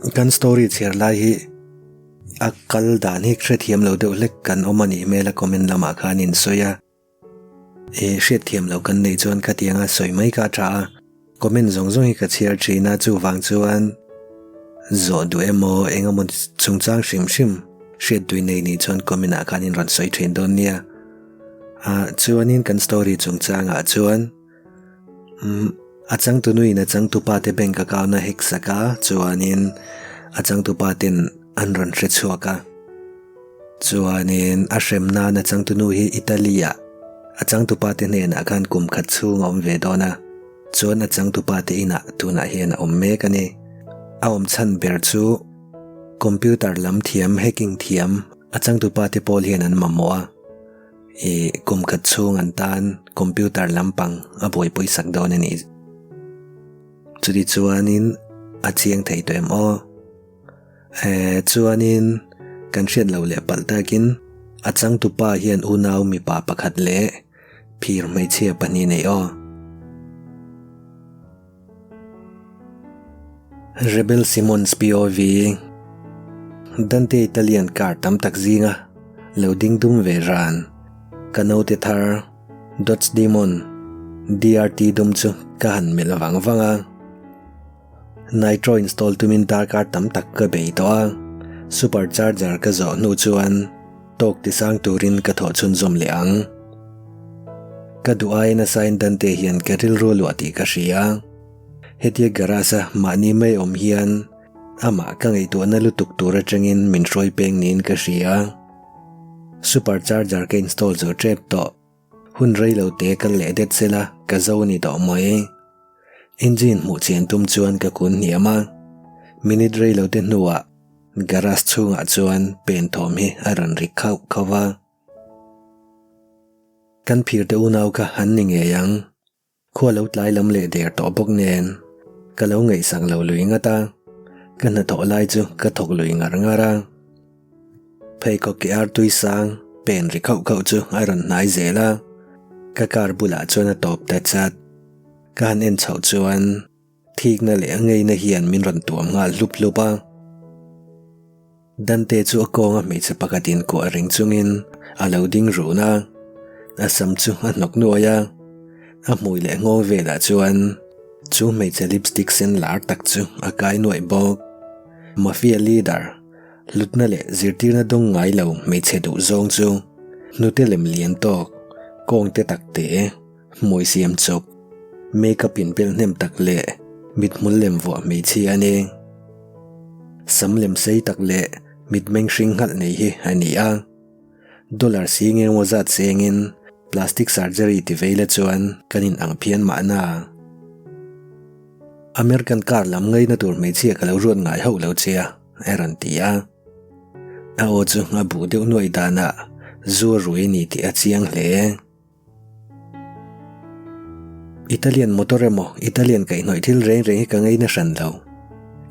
kan story cher lai hi akal dan hi krethiam lo deuh lek kan omani mela comment lama khanin soya hrethiam lo kan nei chuan khatianga soi mai ka tha comment zong hi ka chiar thina chu wang chuan zo du emo engamon chungchang shim hret dui nei ni chuan comment a khanin ran soi thin don nia chuanin kan story chungchanga chuan achang tu nui na chang tu pa te bank account na hek saka chuanin achang tu pa tin an ran hre chuaka chuanin a hremna na chang tu nu hi Italia achang tu pa te nen a khan kum khat chung om ve dona chuan achang tu pa te ina tuna hian om me kani a om chan ber chu computer lam thiam hacking thiam achang tu pa te pol hian an mamoa kum khat chung an tan computer lampang a boi poi sak don ani chudi chuanin a chiang thei toem o chuanin kan hriat lo le pal takin achang tu pa hian unau mi pa pakhat le phir mai chia pani nei o Rebel Simons POV Dante Italian car tam tak zinga loading dum ve ran kanote thar Dodge Demon DRT dum chu kahan mel wanga nitro install tumin tar car tam tak ka be to supercharger ka zo nu chuan tok ti sang turin ka tho chun zom leang ka duai na sign Dante hian keril ro luati ka ria hetia garasa mani mai om hian ama ka ngei to na lutuk tura changin min roi peng nin ka ria supercharger ka install zo trap to hun rei lo te ka le det sela ka zo ni to moi engine mu chen tum chuan ka kun niama minute rei lo te nuwa garage chunga chuan pen thom hi aran ri khau khawa kan phir te unau ka han ni nge yang kho lo tlai lam le der to bok nen ka lo ngei sang lo luinga ta kan na to lai chu ka thok luinga ngara phei ko ke ar tui sang pen ri khau khau chu aran nai zela ka kar bula chuan a top ta chat kan en chau chuan thik na le ngei na hian min ran tuam nga lup lupa Dante chu akonga me che pakatin ko ring chungin a loading runa asam chu anok noya a mui le ngo ve la chuan chu me che lipstick sen lar tak chu a kai noi bok mafia leader lutna le zirtir na dong ngai lo me che du zong chu nutelem lian tok kong te tak te moi siam chok makeup in pel nem tak le mit mul lem vo me chi ane sam lem sei tak le mit meng shing hal nei hi ani a dollar sing en wazat sengin plastic surgery ti veila chuan kanin ang phian ma na American car lam ngai na tur me chi ka lo ruat ngai ho lo chia eran tia a o chu nga bu deu noi dana zu rui ni ti a chiang hle Italian motoremo Italian kai noi thil reng reng ka ngai na san lo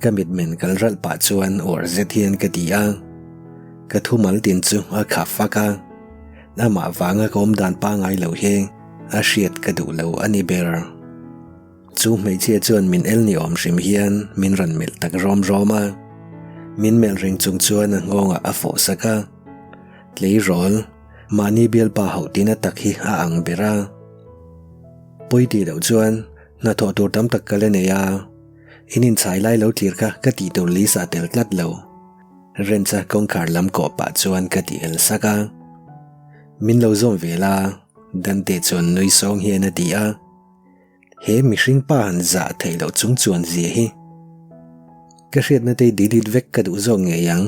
commitment kal ral pa chuan or zethian ka tia ka thumal tin chu a kha faka nama wanga kom dan pa ngai lo he a hriat ka du lo ani ber chu mai che chuan min el ni om rim hian min ran mel tak rom roma min mel ring chung chuan ngonga a fo saka tlei rol mani bial pa hautina tak hi a ang bera poiti lo chuan na tho tur tam tak kale ne ya inin chai lai lo tir ka ti to li sa tel tlat lo rencha kong khar lam ko pa chuan ka ti el saka min lo zom vela Dante chuan nui song hian a ti a he mi hring pa han za thei lo chung chuan zia hi ka hriat na te dilit vek ka du zo nge yang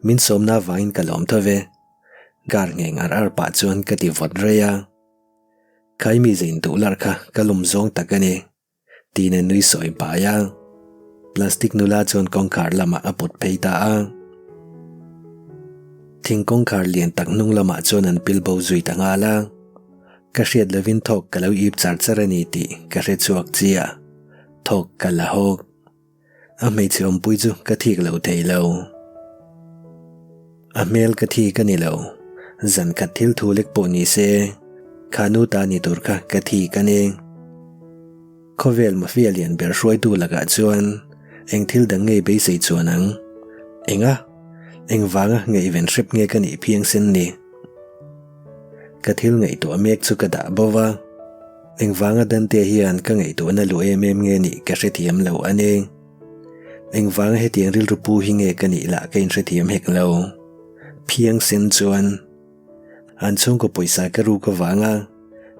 min som na vain ka lom thove gar nge ngar ar pa chuan ka ti vot reya khai mi zein tu lar kha ka lum zong takani ti ne nui soi pa ya plastic nula chuan kong khar lama aput peita a thing kong khar lian tak nung lama chuan an pilbo zui tanga la ka hriat lovin thok ka lo ip char charani ti ka hre chuak chia thok ka la hok a mei chom pui chu ka thik lo thei lo a mel ka thi ka ni lo zan khat thil thu lek po ni se khanu ta ni tur ka thi ka ne khovel ma fial yan ber roi tu laga chuan eng thil dang ngei be sei chuan ang enga engwanga ngei ven shrip nge ka ni phiang sin ni ka thil ngei to mek chu ka da bowa engwanga dante hian ka ngei to na lu em nge ni ka hre thiam lo ane engwanga he tiang ril rupu hi nge ka ni la ka in hre thiam hek lo phiang sin chuan an chung ko poisa ka ru ka wanga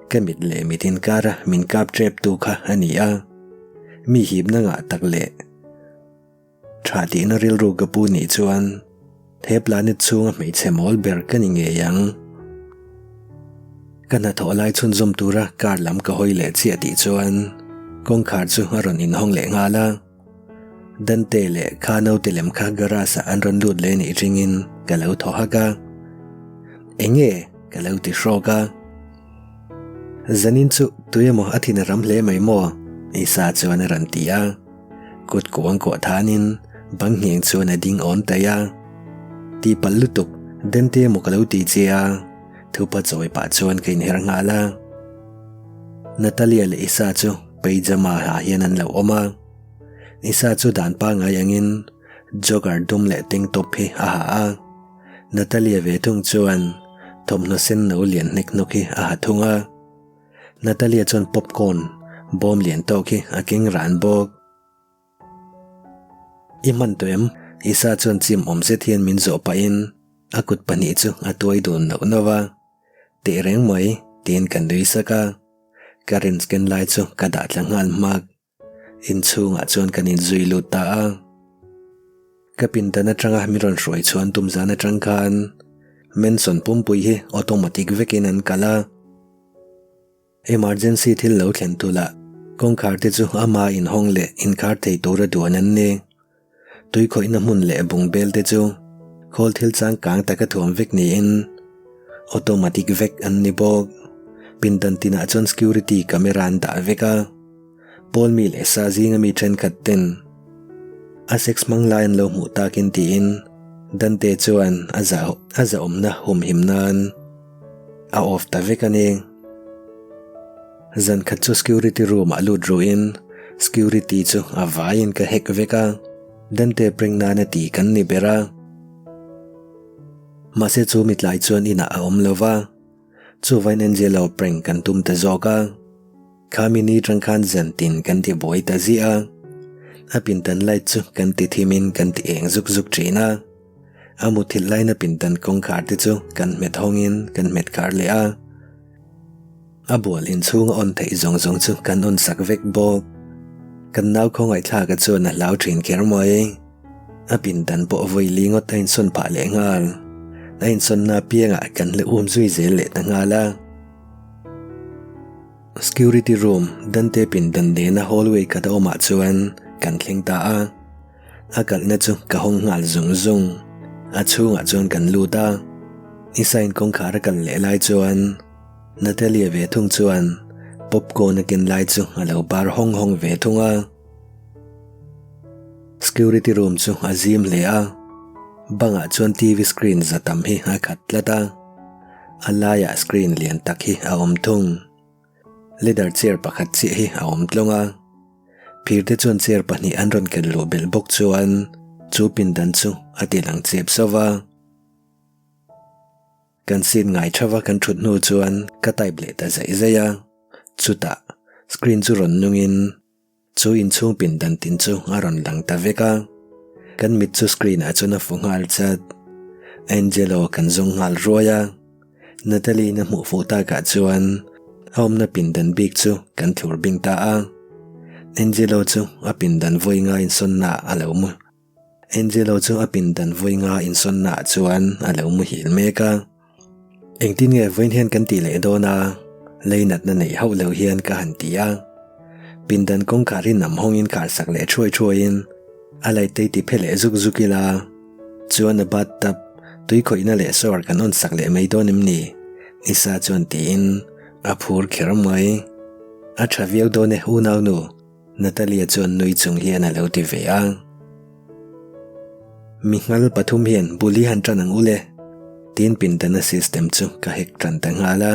ka mit le mitin kara min kap trep tu kha ani a mi hib na nga tak le tha ti na ril ru ka pu ni chuan the planet chung mei chemol ber ka ni nge yang kana tho lai chun zum tura kar lam ka hoi le chi ati chuan kong khar chu aron in hong le nga la dan te le kha no te lem kha gara sa an ron lut le ni ringin ka lo tho ha ka enge ka lo ti shro ka zanin chu tuyemo athina ram hle mai mo isa chuan ran tia kut kuang ko thanin bang hieng chuan ading on ta ya ti pallutuk dente mo ka lo ti chia thupa choi pa chuan kein her nga la Natalia le isa chu pejama ha hian an lo oma isa chu dan pa nga yangin jogar dum le ting top hi a ha Natalia ve thung chuan thomno sen no lian nek no ki a thunga Natalia chon popcorn bom lian to ki a king ran bok iman toem isa chon chim om se thian min zo pa in akut pani chu atoi dun no nova te reng moi tin kan dui saka karin sken lai chu kada tlangal mak in chunga chon kanin zui lu ta a kapin dana tanga miron roi chuan tum zana tangkhan menson pumpui hi automatic vekin an kala emergency thil lo thlen tula kong khar te chu ama in hong le in khar thei tora duan an ne tui khoi na mun le bung bel te chu khol thil chang kang taka thom vek ni in automatic vek an ni bok pindan tina chon security camera an da veka pol mi le sa zinga mi tren khat ten a sex mang line lo mu takin ti in dante chuan aza omna hum himnan a off ta veka ne zan khat chu security room alu druin security chu avain ka hek veka dante pringna na ti kan ni bera mase chu mitlai chuan ina a om lova chu vain angelo pring kan tum ta zoka khamini tangkhan zantin kan ti boi ta zia apin tan lai chu kan ti thimin kan ti eng zuk zuk trina amu thil lai na pin tan kong khar ti chu kan met hongin kan met khar le a abol in chung on thei zong zong chu kan on sak vek bok kan nau khong ai thla ka chu na lau thin ker moi apin tan po voi lingot tain son pa le ngal nain son na pianga kan le zui zel le ta ngala security room dante pin dan de na hallway ka da oma chuan kan thleng ta a akal na chu ka hong ngal zung zung a chunga chuan kan lu ta isain kong khar kan le lai chuan Natalia ve thung chuan popcorn kin lai chu alo bar hong hong ve thunga security room chu azim le a banga chuan TV screen zatam hi a khatlata alaya screen lian tak hi a om thung leather chair pakhat chi hi a om tlonga phirte chuan chair pahnih an ron kel lo bel bok chuan chu pindan chu atilang chep sowa kan sin ngai thawa kan thut nu chuan ka type le ta zai zaya chuta screen chu ron nungin chu in chung pindan tin chu aron lang ta veka kan mit chu screen a chuna fungal chat angelo kan zong ngal roya Natalie na mu futa ka chuan hom na pindan big chu kan thur bing ta a angelo chu a pindan voinga in sonna alo mu angelo chu a pindan voinga in sonna chuan alo mu hil meka engtin nge voin hian kan ti le dona leinat na nei ho lo hian ka han tia pindan kong kari nam hongin kar sak le choi in alai te ti phele zuk zukila chuan a bat tap tui khoina le sor kan on sak le mai donim ni isa chuan ti in a phur kher mai a thaviau done hu nau nu Natalia chuan nui chung hian a lo ti ve a mi ngal pathum hian buli han tanang ule tin pindana system chu ka hek tran ta ngala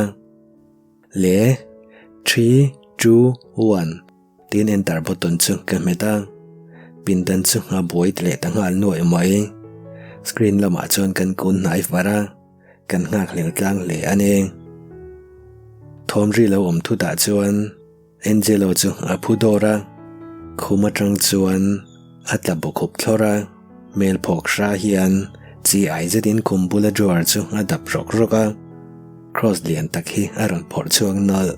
le 3 2 1 tin enter button chu ka meta pindan chu a buai tle tangal noi mai screen lama chuan kan kun knife bara kan ngak hleng tlang le ane thom ri lo om thu ta chuan Angelo chu a phudora khuma tang chuan atla bokhup thlora mel phok sha hian chi ai zetin kumbula drawer chu a dap rok roka cross lian takhi aron phor chuang nal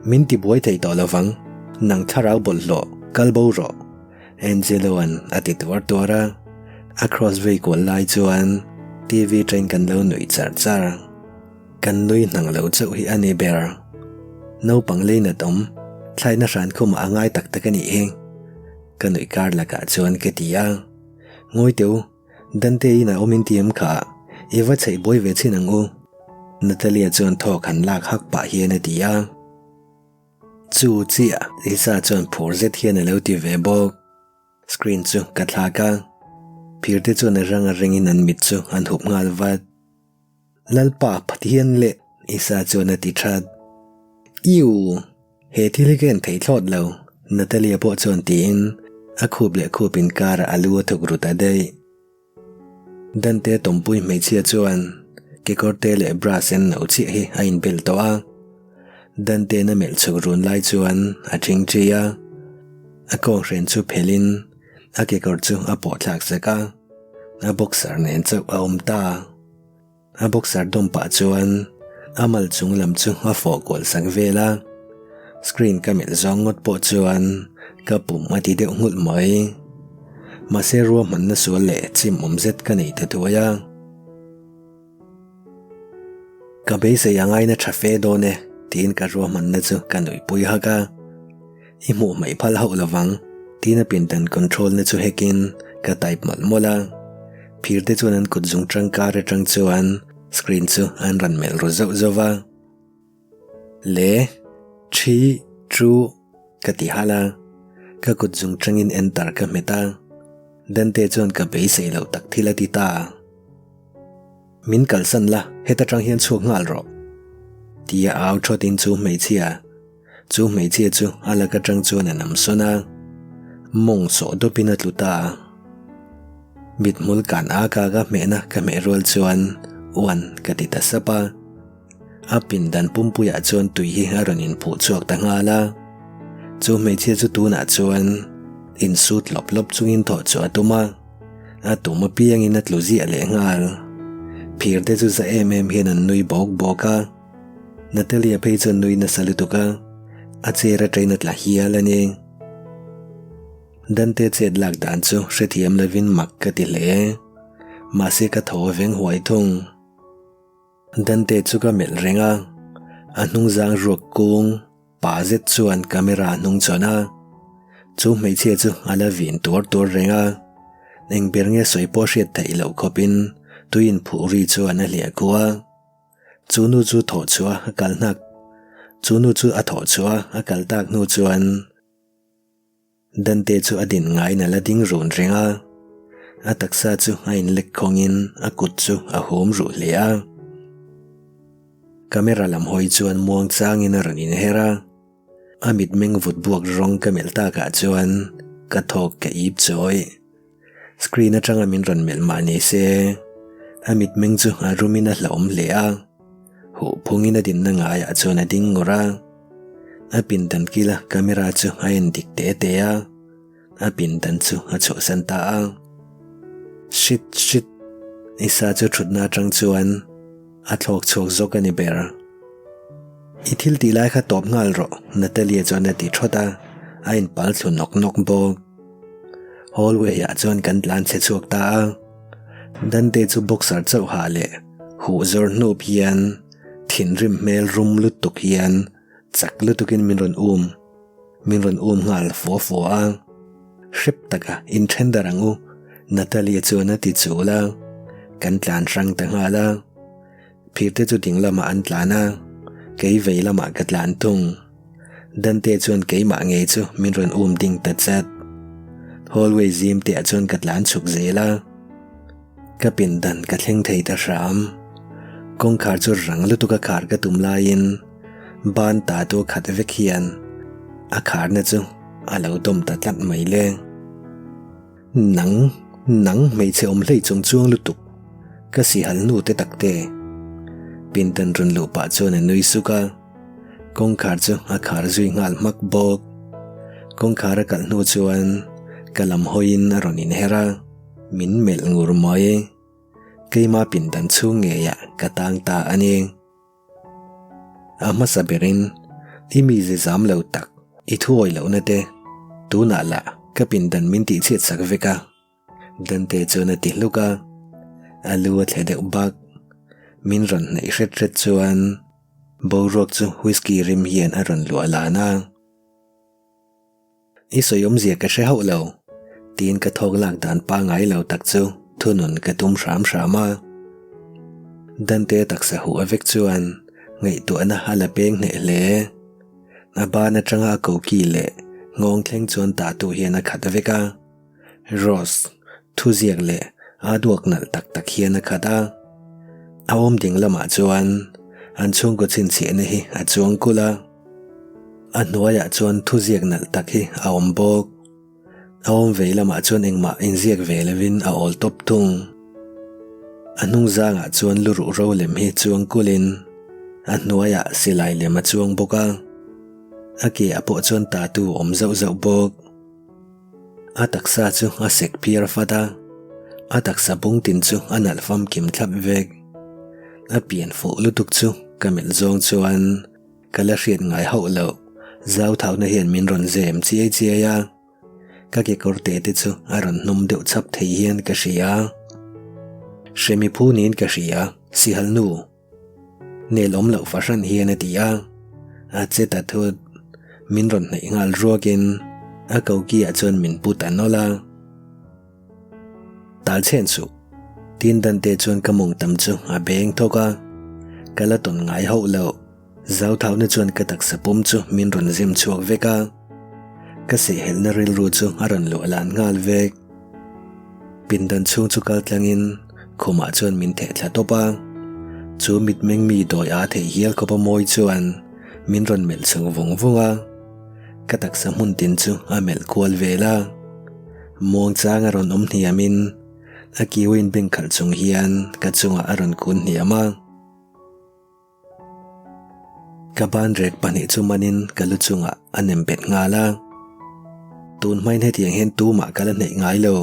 min ti buai thei to lawang nang tharau bol lo kalbo ro Angelo an ati tora across vehicle lai chuan TV train kan lo nui char kan nui nang lo chau hi ani ber no pangle na tom thlai na ran khum angai tak takani heng kanui kar laka chuan ke tia ngoi teu dante ina omin tiam kha ewa chei boy ve chinangu Natalia chuan tho khan lak hak pa hian tia chu chia isa chuan phur zet hian lo ti ve bok screen chu katla ka phirte chuan ranga ringin an mit chu an hup ngal wat lalpa pathian le isa chuan ati that iu he thiligen thei thlot lo Natalia po chuan tin a khub le khupin kar alu thuk ruta dei dante tompui mai chia chuan ke korte le brasen no chi hi a in bel to a dante na mel chuk run lai chuan a thing chia a ko ren chu phelin a ke kor chu a po thlak saka a boxer nen chu a ta a boxer dom pa chuan amal chung lam chu a fo kol sang vela screen kamel zongot po chuan kapum ati de ngul mai masero man na so le chim zet ka nei ta tuya ka be se yangai na trafe do ne tin ka ro man na chu kanui pui ha ka imu mai phal hau lawang tin a pin tan control na chu hekin ka type mal mola phirte chuan an kut jung tang ka re tang chuan screen chu an ran mel ro zowa le chi tru ka ti hala ka kut jung tangin enter ka meta dante chuan ka be sei lo tak thila ti ta min kalsan la heta tang hian chu ngal ro tia aw thotin chu mei chia chu ala ka tang chuan anam sona mong so do pinat luta bit mul kan a ka ga mena ka me rol chuan wan ka ti ta sapa apin dan pumpuya chuan tui hi aronin phu chuak ta ngala chu mei chia chu tu na chuan in suit lop chungin tho chu atuma atuma piang in atluzi ale ngal phirte chu za hian an nui boka Natalia pe chu nui na salutuka achera train atla hialani dante chet lak dan chu hrethiam lovin mak ka ti le mase ka tho veng huai thung dante chu ka mel renga anung zang ruak kung pa zet chuan camera nung chona chu mei che chu ala vin tor renga eng bernge soipo hriat thei lo khopin tuin phuri chuan a hlia kuwa chunu chu tho chua kal nak chunu chu a tho chua a kal tak nu chuan dante chu adin ngai na la ding run renga a taksa chu a in lek khongin a kut chu a hom ru hlea camera lam hoi chuan muang changin a ranin hera amit meng vut buak rong kamel ta ka chuan ka thok ka ip choi screen atanga min ran mel mani se amit meng chu a rumina hlom lea hu phungina din na nga ya chuan a ding ngora a pin dan kila camera chu a en dik te a a pin dan chu a cho san ta a shit isa chu thutna tang chuan a thlok chok zok ani ber ithil ti lai kha top ngal ro Natalia chuan ati thota a in pal thlu nok bo hallway ya chuan kan tlan che chuak ta dante chu boxer chau ha le hu zor no pian thin rim mel rum lut tuk hian chak lutukin min ron ngal fo a shrip taka in thendarangu Natalia chuan ati chula kan tlan rang ta ngala phirte chu dinglama an tlana kei veilama ka tlan tung dante chuan keima nge chu min ron ding ta chat hallway zim te chuan ka tlan chuk zela ka pin dan ka thleng thei ta ram kong khar chu rang lutuka khar ka tumlain ban ta to khat vek hian a khar na chu alo dom ta tlat mai le nắng mấy chế lấy trong chuông lụt tục cái gì hắn nụ tê tắc tê pin tân run lụ bạ cho nên nuôi suka con khár cho khár duy ngal mắc bog con khár cả nụ chuan cả làm hoin rồi in hera min mel ngur moi cây ma pin tân chu nghe ya cả tang ta anh ama saberin imi ze zam lo tak I thuoi lo na te tu na la ka pin dan min ti chet sak veka dan te chu na ti luka alu the de bak min ron nei ret chuan bo rok chu whisky rim hian a ron lu ala na I soyom zia ka she ho lo tin ka thok lak dan pa ngai lo tak chu thunun ka tum shama dan te tak sa hu avek chuan ngai tu ana hala peng ne le aba na changa ko ki le ngong thleng chuan ta tu hian a khat veka Ross thu ziak le aduak nal tak tak hian a khata awom ding lama chuan an chung ko chin chi ne hi a chuang kula anwaya chuan thu ziak nal tak hi awom bok awom veilama chuan engma in ziak velevin a ol top tung anung zanga chuan luru ro lem hi chuang kulin anwaya silai lem a chuang boka aki apo chuan ta tu om zau bok ataksa chu a sek pier fata ataksa bung tin chu anal fam kim thlap vek a pian fu lutuk chu kamel zong chuan kala hriat ngai ho lo zau thau na hian min ron zem chi ya ka ke korte te chu aron num deuh chap thei hian ka hria shemi phunin ka hria si halnu nelom lo fashan hian atia a cheta thut min ron nei ngal ruakin a kauki a chuan min putan nola tal chen chu tin dan te chuan kamung tam chu a beng thoka kala ton ngai ho lo zau thau na chuan ka tak sapum chu min ron zim chuak veka ka se hel na ril ru chu aron lo alan ngal vek pin dan chung chu kal tlangin khoma chuan min the thla topa chu mit meng mi doi a the hial khopa moi chuan min ron mel chung vungvunga ka tak sa mun tin chu a mel kual vela mong chang aron hiamin a kiwin beng khal chung hian ka chunga aron kun hiama ka ban rek pani chu manin kalu chunga anem bet ngala tun mai ne tiang hen tu ma kala nei ngai lo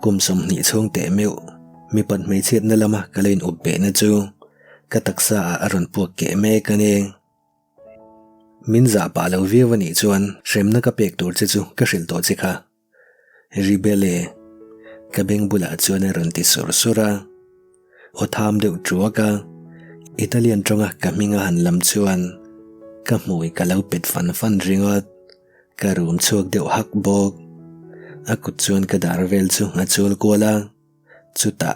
kum som ni chung te meu mi pan mai chet na lama kalain ubbe na chu ka taksa aron puak ke me kane min za pa lo viewani chuan remna ka pek tur chu ka hril to chikha rebele ka beng bula chuan ron ti sura o tham deuh truaka Italian tonga ka minga han lam chuan ka mui ka lo pet fan ringot ka room chuak deuh hak bok akut chuan ka dar vel chu a chul kola chuta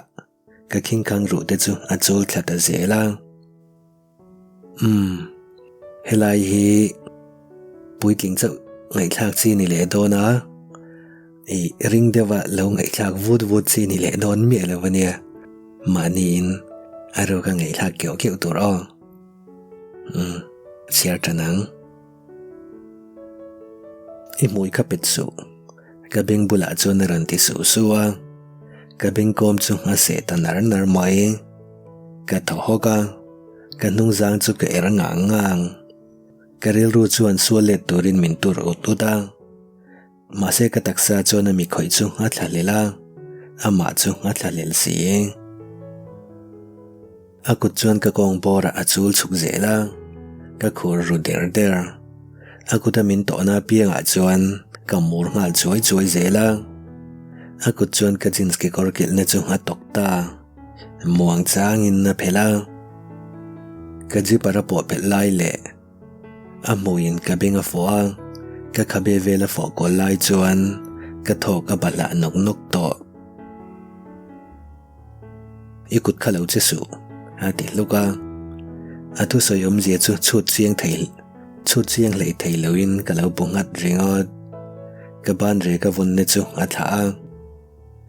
ka khingkhang ru te chu a chul thlata zela helai hi puitling chau ngai thak chi ni le dona I ring dewa lo ngai thak vut chi ni le don mi lawania manin aro ka ngai thak keu tur o chiar tanang I mui ka pet su ka beng bula chu na ran ti su suwa ka beng kom chu a se tanar mai ka thohoka ka nung zang chu ka erangang karil ru chuan sualet turin min tur ututa mase ka taksa chuan mi khoi chu a thlalila ama chu a thlalel si akut chuan ka kong bora a chul chuk zela ka khur ru der akuta min to na pianga chuan ka mur ngal choi zela akut chuan ka jeans ke korkil na chu a tokta muang chang in na phela ka ji para po pe lai le amuin ka benga foa ka khabe vela fo ko lai chuan ka thok ka bala nok to ikut khalo chesu ati luka atu soyom zia chu chut chiang lei thei loin ka lo bungat ringot ka ban re ka vun ne chu atha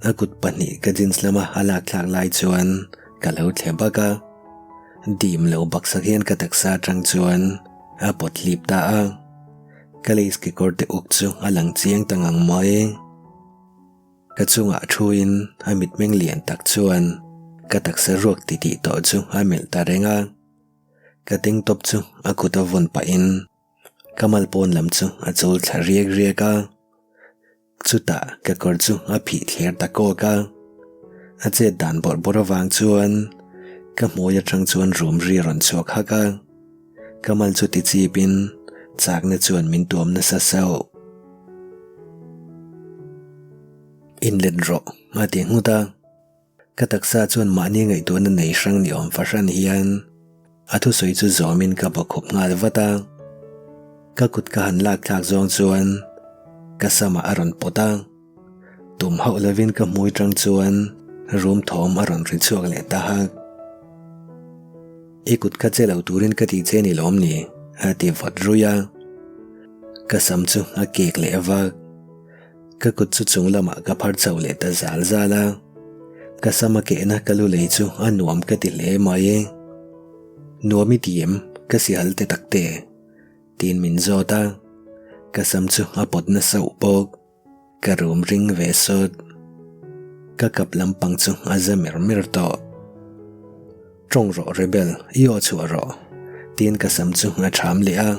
akut pani ka jeans lama halak thak lai chuan ka lo theba ka dim lo baksa hian ka taksa tang chuan a pot lip ta a kaleis ki korte ukchu alang chiang tangang moi ka chunga thuin amit meng lian tak chuan ka taksa ruak ti to chu amel ta renga ka ting top chu akuta von pa in kamal pon lam chu a chul thla riek rieka chuta ka kor chu a phi thler ta ko ka a che dan bor borawang chuan ka moya tang chuan room ri ron chok ha ka kamal chu ti chi pin chak na chuan min tuam na sa sao inlet ro ma ti huta ka taksa chuan mani ngai tu na nei sang ni om fashan hian athu soi chu zomin ka bakhup ngal wata ka kut ka han lak thak zong chuan ka sama aron pota tum hau lovin ka mui tang chuan room thom aron ri chuak le ta ha ikut ka chelo turin ka ti che ni lom ni ati vat ruya ka sam chu a kek le wa ka kut chu chung lama ka phar chau le ta zal zala ka sama ke na kalu le chu anuam ka ti le mai nuami tiem ka si hal te takte tin min zota ka sam chu apot na sau pok ka room ring ve sot ka kap lampang chu azamir mir to trong ro rebel yo chu ro tin ka sam chu nga tham le a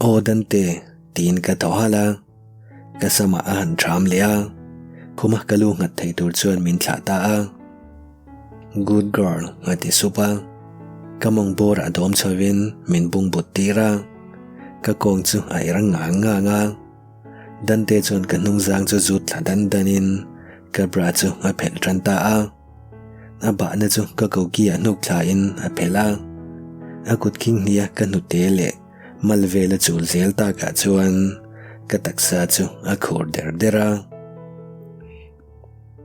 o dan te tin ka to hala ka sama an tham le a khuma kalu ngat thei tur chuan min thla ta a good girl ngati supa kamong bor adom chawin min bung but tira ka kong chu ai rang nga dan te chuan ka hnung zang chu zut thla dan danin ka bra chu a phel tran ta a aba na chu ka ko ki anuk thla in a phela akut king nia ka nu te le malvela chul zel ta ka chuan ka taksa chu a khur dera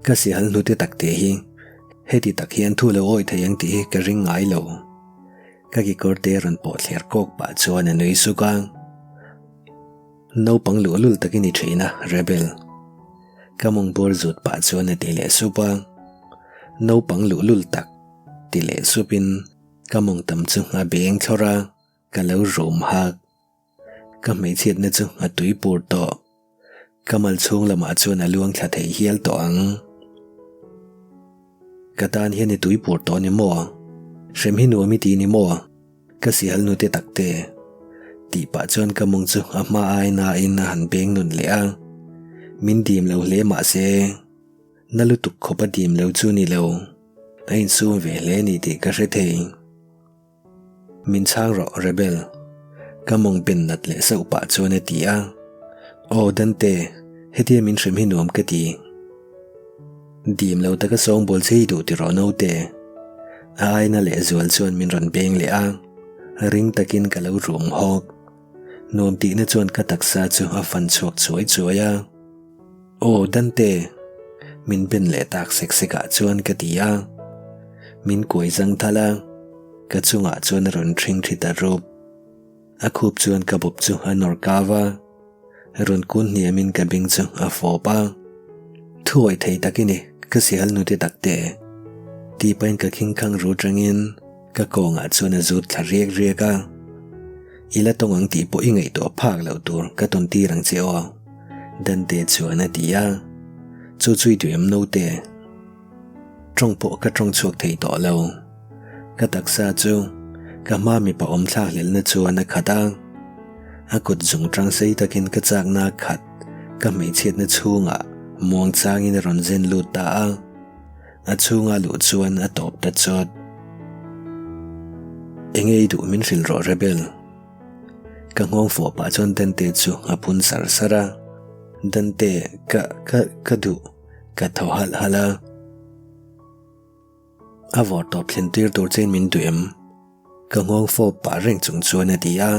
ka si hal nu te takte hi heti takhian thu lo oi thayang ti ka ring ngai lo ka ki korte ron po thler kok pa chuan anui suka no panglu lul takini thina rebel kamong bor zut pa chuan ati le supa no panglu lul tak ti le supin kamong tam chu a beng thora ka lo rum hak ka mei chet na chu a tui pur to kamal chung lama chuan a luang thla thei hial to ang katan hian ni tui pur to ni mo shem hi nu mi ti ni mo ka si hal nu te takte ti pa chuan kamong chu a ma ai na in han beng nun le a min dim lo le ma se nalu tuk khopa dim lo chu ni lo ain su ve le ni ti ka hre thei min chang ro rebel kamong ben nat le sau pa chuan a ti a o dan te heti min shem hi nuam ka ti dim lo ta ka song bol chei du ti ro no te ai na le zual chuan min ron beng le a ring takin ka lo rum hok nuam ti na chuan ka taksa chu a fan chuak chuai a o dan te min ben le tak sek seka chuan ka ti a min koi zang thala ka chunga chuan ron thring thita rup a khup chuan ka bup chu a nor kawa ron kun niamin ka bing chu a fopa thuai thei takini ka si hal nu te takte ti pain ka khing khang ru tangin ka konga chuan a zut thla riek rieka ila tongang ti po ingai to phak lo tur ka ton ti rang cheo dan te chuan a tia chu chui tuem no te trong po ka trong chuak thei to lo ka taksa chu ka ma mi pa om thla hlel na chuan a khata akut zung tang sei takin ka chak na khat ka mei chet na chunga muang changin ron zen lu ta a chunga lu chuan a top ta chot engei du min ril ro rebel ka ngong fo pa chon ten te chu a phun sar sara dan te ka du ka thohal hala a vor top thlen tir tur chen min duem ka ngong fo pa reng chung chuan a tia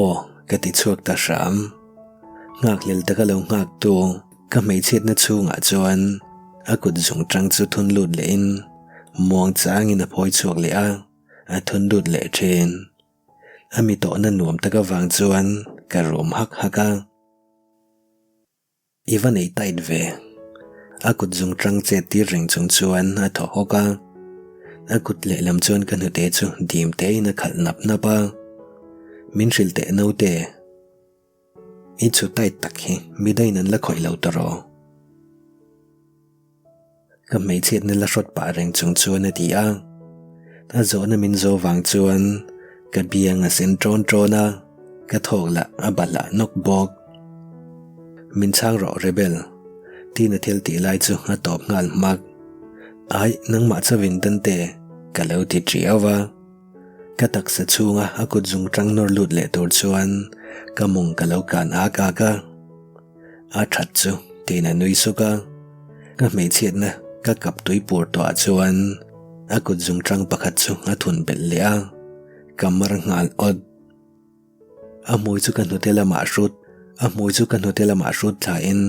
o ka ti chuak ta ram ngak lel ta ka lo ngak tu ka mei chet na chunga chuan akut zung tang chu thun lut le in muang changin a phoi chuak le a thun lut le then ami to na nuam ta ka wang chuan ka rom hak haka ivan ei tait ve akut zung tang che ti ring chung chuan a tho hoka akut le lam chuan kan hu te chu dim te na khal nap na pa min ril te no te i chu tai tak hi midai nan la khoi lo taro ka mei chet na la shot pa reng chung chuan a ti a a zo na min zo wang chuan ka biang a sin tron a ka thok la a bala nok bok min chang ro rebel ti na thil ti lai chu a top ngal mak ai nang ma chawin dan te ka lo ti triawa ka tak sa chunga a kut zung tang nor lut le tur chuan ka mung ka lo kan a ka a that chu ti na nui su ka mei chet na ka kap tui pur to a chuan a kut zung tang pakhat chu a thun bel le a kamar ngal od a moi chu kan hotel ma rut tha in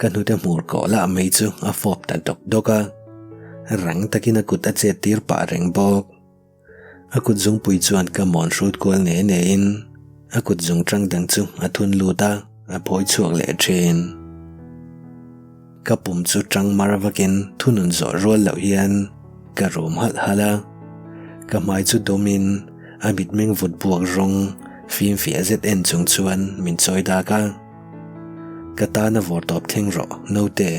kan hote mur ko la mei chu a fop ta dok doka rang takin a kut a che tir pa reng bok a kut zung pui chuan ka mon rut kol ne in a kut zung tang dang chu a thun luta a phoi chuak le thin ka pum chu tang marwakin thunun zo rol lo hian ka rom hala ka mai chu domin a mit meng vut buak rong phim fia zet en chung chuan min choi da ka ta na vor top theng ro no te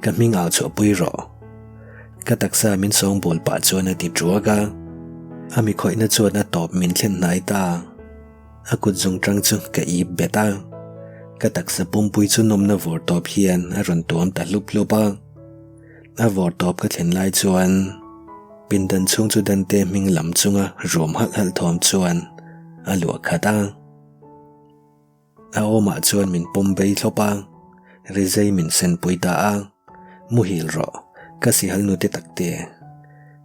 ka ming ao chu pui ro ka taksa min song bol pa chuan a ti chua ka ami khoi na chuan a top min thlen nai ta a kut zung tang chu ka I beta ka taksa pum pui chu nom na vor top hian a ron tom ta lupa a vor top ka thlen lai chuan pindan chung chu dan te ming lam chunga rom hal thom chuan a lua khata a oma chuan min pom bei thlopa rizei min sen pui ta a mu hil ro ka si hal nu te takte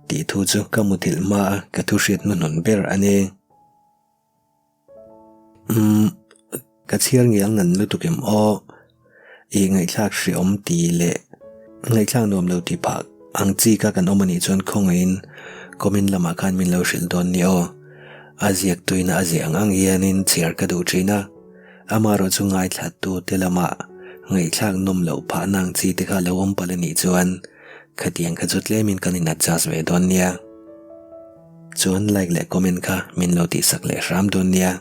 ti thu chu ka mu thil ma ka thu hriat nu non ber ane ka chiar ngial ngan lu tukem o I ngai thlak hri om ti le ngai thlak nom lo ti phak ang chi ka kan omani chuan khongain komin lama khan min lo hril don ni o aziak tuina aziang ang hianin chiar ka du trina amaro chu ngai thlat tu telama ngai thlak nom lo pha nang chi te kha lo om palani chuan khatiang kha chutle min kanin adjust ve don nia chuan like le comment kha min lo ti sak le ram don nia